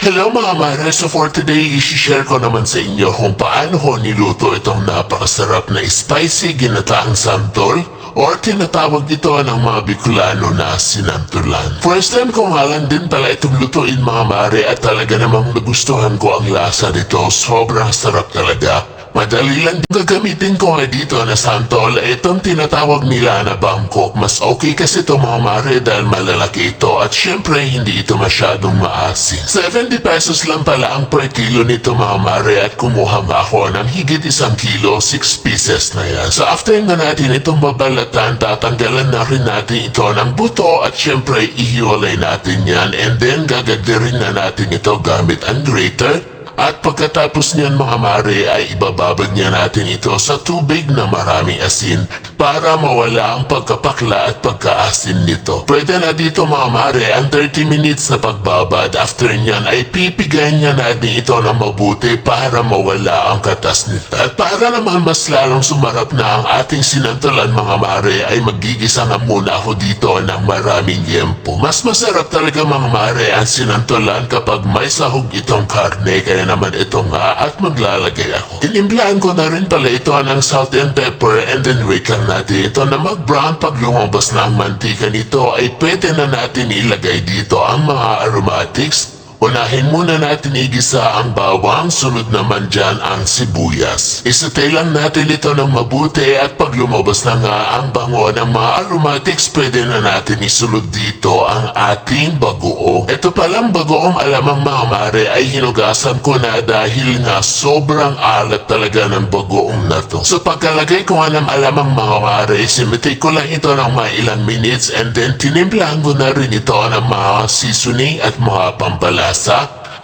Hello mga mare, so for today, isi-share ko naman sa inyo kung paano ko niluto itong napakasarap na spicy ginataang santol or tinatawag ito ng mga Bicolano na sinantulan. First time ko nga lang din pala itong lutuin mga mare at talaga namang nagustuhan ko ang lasa nito. Sobrang sarap talaga. Madali lang din gagamitin ko nga dito na santol ay itong tinatawag nila na Bangkok. Mas okay kasi ito mga mare dahil malalaki ito at syempre hindi ito masyadong maasin. 70 pesos lang pala ang per kilo nito mga mare at kumuha nga ako ng higit 1 kilo, 6 pieces na yan. So after nga natin itong babalatan, tatanggalan na rin natin ito ng buto at syempre ihiwalay natin yan and then gagagdarin na natin ito gamit ang grater. At pagkatapos niyan mga mare ay ibababad niya natin ito sa tubig na maraming asin para mawala ang pagkapakla at pagkaasin nito. Pwede na dito mga mare ang 30 minutes na pagbabad. After niyan ay pipigayin niya natin ito ng mabuti para mawala ang katas nito. At para naman mas lalong sumarap na ang ating sinantulan mga mare ay magigisa na muna ako dito ng maraming yempo. Mas masarap talaga mga mare ang sinantulan kapag may sahog itong karne kaya naman ito nga at maglalagay ako. Inimblaan ko na rin pala ito ng salt and pepper and then wait lang natin ito na mag-brown. Pag lumabas na ang mantika nito ay pwede na natin ilagay dito ang mga aromatics. Unahin muna natin igisa ang bawang, sunod naman dyan ang sibuyas. Isatay lang natin ito ng mabuti at pag lumabas na nga ang bango ng mga aromatics, pwede na natin isulod dito ang ating bagoong. Ito palang bagoong alamang mga mare ay hinugasan ko na dahil nga sobrang alat talaga ng bagoong na to. So pagkalagay ko nga ng alamang mga mare, simitay ko lang ito ng mga ilang minutes and then tinimplahan ko na rin ito ng mga seasoning at mga pampalasa.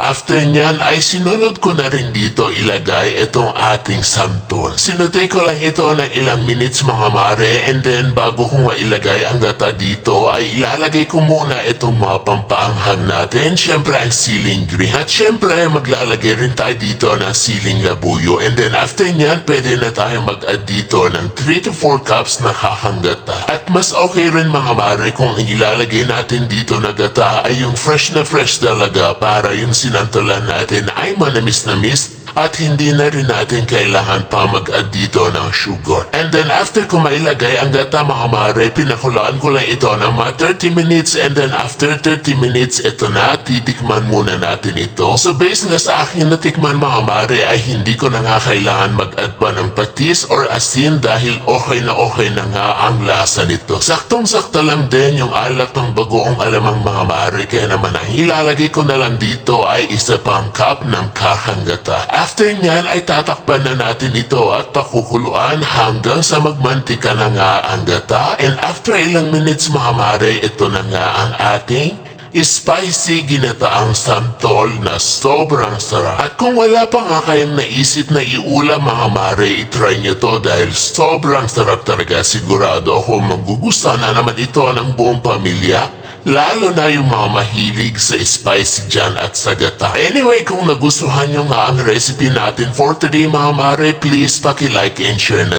After nyan ay sinunod ko na rin dito ilagay itong ating santol. Sinutay ko lang ito ng ilang minutes mga mare and then bago ko nga ilagay ang gata dito ay ilalagay ko muna itong mga pampaanghang natin. Syempre ang siling green at syempre maglalagay rin tayo dito ng siling labuyo and then after nyan pwede na tayo mag-add dito ng 3 to 4 cups na kahanggata. At mas okay rin mga mare kung ilalagay natin dito na gata ay yung fresh talaga para yung sinantulan natin ay manamis-namis at hindi na rin natin kailangan pa mag-add dito ng sugar. And then after ko mailagay ang gata mga mare, pinakulaan ko lang ito ng mga 30 minutes and then after 30 minutes ito na, titikman muna natin ito. So based na sa akin natikman mga mare ay hindi ko na nga kailangan mag-add pa ng patis or asin dahil okay na nga ang lasa nito. Saktong-sakto lang din yung alat ng bagoong alamang mga mare kaya naman ang ilalagay ko na lang dito ay isa pang cup ng kahanggata. After nyan ay tatakpan na natin ito at pakukuluan hanggang sa magmantika na nga ang gata. And after ilang minutes mga mare, ito na nga ang ating spicy ginataang santol na sobrang sarap. At kung wala pa nga kayong naisip na iulam mga mare, itry nyo to dahil sobrang sarap talaga. Sigurado ako magugustuhan na naman ito ng buong pamilya. Lalo na yung mga mahilig sa spicy dyan at sa gata. Anyway, kung nagustuhan nyo nga ang recipe natin for today mga mare, please paki-like and share na